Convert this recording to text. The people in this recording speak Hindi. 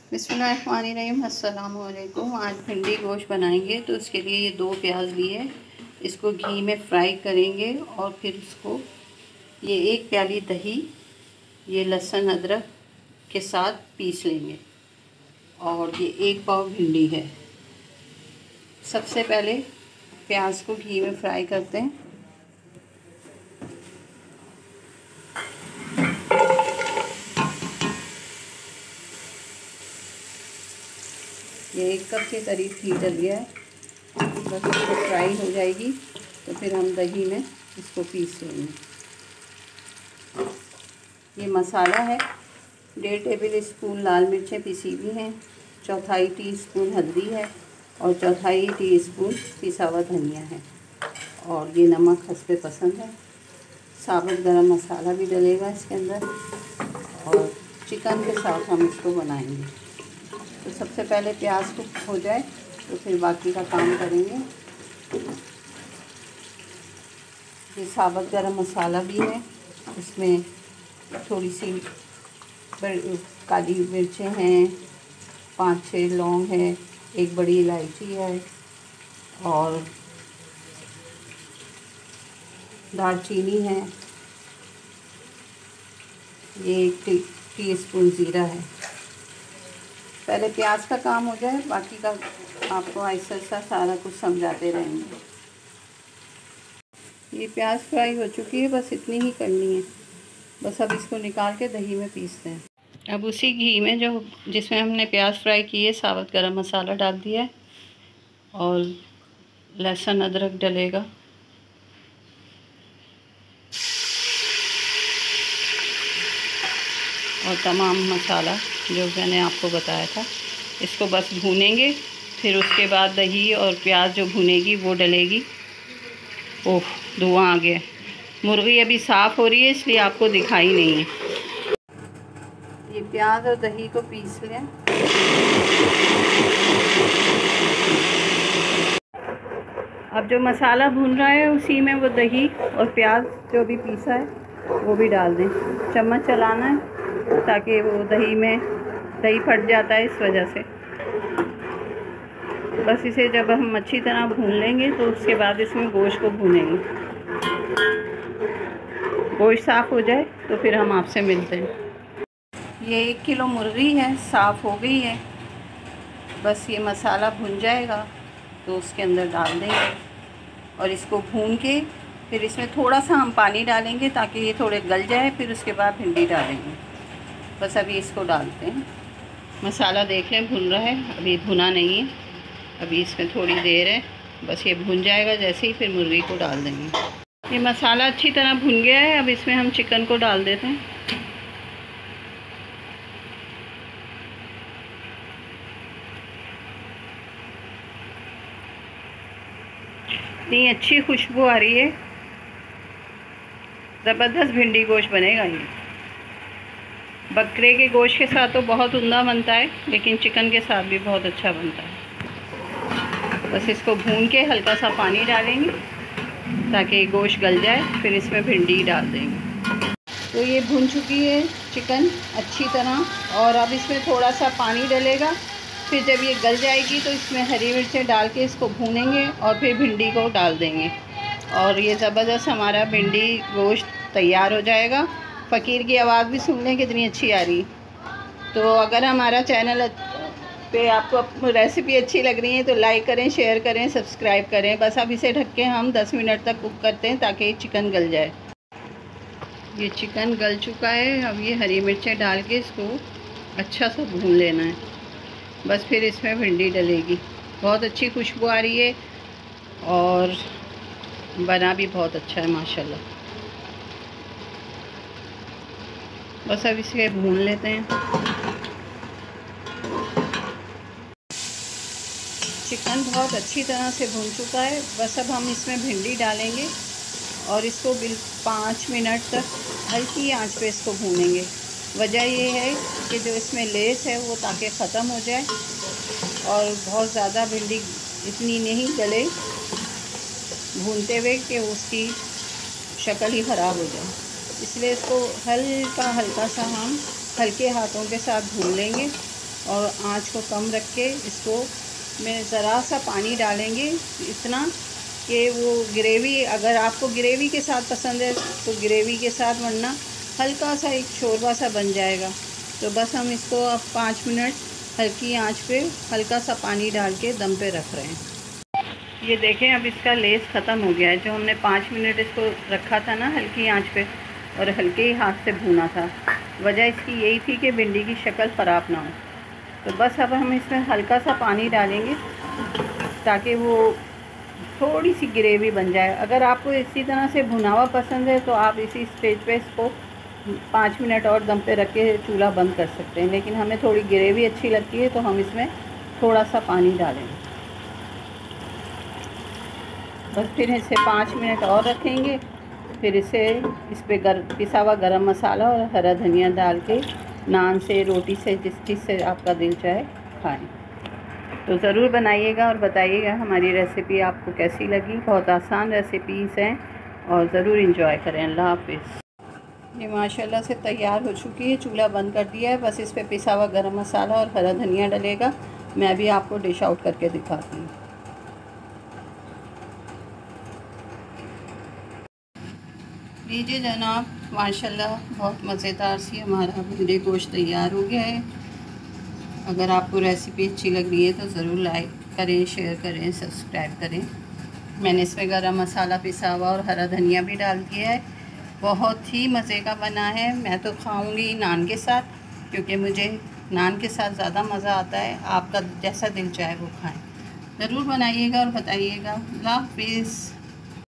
बिस्मिल्लाहिर्रहमानिर्रहीम। अस्सलाम वालेकुम। आज भिंडी गोश्त बनाएंगे तो उसके लिए ये 2 प्याज लिए, इसको घी में फ्राई करेंगे और फिर इसको ये 1 प्याली दही, ये लहसुन अदरक के साथ पीस लेंगे और ये 1 पाव भिंडी है। सबसे पहले प्याज को घी में फ्राई करते हैं। ये 1 कप के करीब घी डल गया है। बस इसको फ्राई हो जाएगी तो फिर हम दही में इसको पीस लेंगे। ये मसाला है, 1.5 टेबल स्पून लाल मिर्चें पिसी हुई हैं, 1/4 टीस्पून हल्दी है और 1/4 टीस्पून पिसा हुआ धनिया है और ये नमक हस्बे पसंद है। साबुत गरम मसाला भी डलेगा इसके अंदर और चिकन के साथ हम इसको बनाएंगे। तो सबसे पहले प्याज कुक हो जाए तो फिर बाकी का काम करेंगे। ये साबुत गरम मसाला भी है, इसमें थोड़ी सी काली मिर्चें हैं, 5-6 लौंग है, 1 बड़ी इलायची है और दालचीनी है, ये 1 टीस्पून ज़ीरा है। पहले प्याज का काम हो जाए, बाकी का आपको ऐसा ऐसा सारा कुछ समझाते रहेंगे। ये प्याज फ्राई हो चुकी है, बस इतनी ही करनी है। बस अब इसको निकाल के दही में पीसते हैं। अब उसी घी में जिसमें हमने प्याज फ्राई की है, साबुत गरम मसाला डाल दिया है और लहसुन अदरक डलेगा और तमाम मसाला जो मैंने आपको बताया था, इसको बस भूनेंगे। फिर उसके बाद दही और प्याज जो भुनेगी वो डलेगी। ओह, धुआं आ गया। मुर्गी अभी साफ़ हो रही है इसलिए आपको दिखाई नहीं है। ये प्याज और दही को पीस लें। अब जो मसाला भून रहा है उसी में वो दही और प्याज जो भी पीसा है वो भी डाल दें। चम्मच चलाना है ताकि वो दही फट जाता है इस वजह से। बस इसे जब हम अच्छी तरह भून लेंगे तो उसके बाद इसमें गोश्त को भूनेंगे। गोश्त साफ़ हो जाए तो फिर हम आपसे मिलते हैं। ये 1 किलो मुर्गी है, साफ़ हो गई है। बस ये मसाला भुन जाएगा तो उसके अंदर डाल देंगे और इसको भून के फिर इसमें थोड़ा सा हम पानी डालेंगे ताकि ये थोड़े गल जाए। फिर उसके बाद भिंडी डालेंगे। बस अभी इसको डालते हैं। मसाला देख लें भुन रहा है, अभी भुना नहीं है, अभी इसमें थोड़ी देर है। बस ये भुन जाएगा जैसे ही फिर मुर्गी को डाल देंगे। ये मसाला अच्छी तरह भुन गया है, अब इसमें हम चिकन को डाल देते हैं। इतनी अच्छी खुशबू आ रही है, ज़बरदस्त भिंडी गोश्त बनेगा। ये बकरे के गोश्त के साथ तो बहुत उम्दा बनता है, लेकिन चिकन के साथ भी बहुत अच्छा बनता है। बस इसको भून के हल्का सा पानी डालेंगे ताकि गोश्त गल जाए, फिर इसमें भिंडी डाल देंगे। तो ये भुन चुकी है चिकन अच्छी तरह और अब इसमें थोड़ा सा पानी डलेगा। फिर जब ये गल जाएगी तो इसमें हरी मिर्चें डाल के इसको भूनेंगे और फिर भिंडी को डाल देंगे और ये ज़बरदस्त हमारा भिंडी गोश्त तैयार हो जाएगा। फ़कीर की आवाज़ भी सुन लें कितनी अच्छी आ रही। तो अगर हमारा चैनल पे आपको रेसिपी अच्छी लग रही है तो लाइक करें, शेयर करें, सब्सक्राइब करें। बस अब इसे ढक के हम 10 मिनट तक कुक करते हैं ताकि चिकन गल जाए। ये चिकन गल चुका है। अब ये हरी मिर्चें डाल के इसको अच्छा सा भून लेना है। बस फिर इसमें भिंडी डलेगी। बहुत अच्छी खुशबू आ रही है और बना भी बहुत अच्छा है माशाल्लाह। बस अब इसे भून लेते हैं। चिकन बहुत अच्छी तरह से भून चुका है। बस अब हम इसमें भिंडी डालेंगे और इसको 5 मिनट तक हल्की आंच पे इसको भूनेंगे। वजह ये है कि जो इसमें लेस है वो ताकि ख़त्म हो जाए और बहुत ज़्यादा भिंडी इतनी नहीं गले भूनते हुए कि उसकी शक्ल ही ख़राब हो जाए। इसलिए इसको हल्का सा हम हल्के हाथों के साथ भून लेंगे और आंच को कम रख के इसको में ज़रा सा पानी डालेंगे, इतना कि वो ग्रेवी, अगर आपको ग्रेवी के साथ पसंद है तो ग्रेवी के साथ, वरना हल्का सा एक शोरबा सा बन जाएगा। तो बस हम इसको अब 5 मिनट हल्की आंच पे हल्का सा पानी डाल के दम पे रख रहे हैं। ये देखें अब इसका लेस ख़त्म हो गया है। जो हमने 5 मिनट इसको रखा था ना हल्की आंच पे और हल्के ही हाथ से भूना था, वजह इसकी यही थी कि भिंडी की शक्ल ख़राब ना हो। तो बस अब हम इसमें हल्का सा पानी डालेंगे ताकि वो थोड़ी सी ग्रेवी बन जाए। अगर आपको इसी तरह से भुना हुआ पसंद है तो आप इसी स्टेज पे इसको 5 मिनट और दम पे रख के चूल्हा बंद कर सकते हैं, लेकिन हमें थोड़ी ग्रेवी अच्छी लगती है तो हम इसमें थोड़ा सा पानी डालेंगे। बस फिर इसे 5 मिनट और रखेंगे, फिर इसे इस पर पिसा हुआ गरम मसाला और हरा धनिया डाल के नान से, रोटी से, जिस चीज़ से आपका दिल चाहे खाएं। तो ज़रूर बनाइएगा और बताइएगा हमारी रेसिपी आपको कैसी लगी। बहुत आसान रेसिपीज़ हैं और ज़रूर इंजॉय करें। अल्लाह हाफ़िज़। ये माशाल्लाह से तैयार हो चुकी है, चूल्हा बंद कर दिया है। बस इस पर पिसा हुआ गरम मसाला और हरा धनिया डलेगा। मैं अभी आपको डिश आउट करके दिखाती हूँ। लीजिए जनाब, माशाल्लाह बहुत मज़ेदार सी हमारा भिंडी गोश्त तैयार हो गया है। अगर आपको रेसिपी अच्छी लग रही है तो ज़रूर लाइक करें, शेयर करें, सब्सक्राइब करें। मैंने इसमें गरम मसाला पिसा हुआ और हरा धनिया भी डाल दिया है। बहुत ही मज़े का बना है। मैं तो खाऊंगी नान के साथ, क्योंकि मुझे नान के साथ ज़्यादा मज़ा आता है। आपका जैसा दिल चाहे वो खाएं। ज़रूर बनाइएगा और बताइएगा। अल्लाह हाफ़िज़।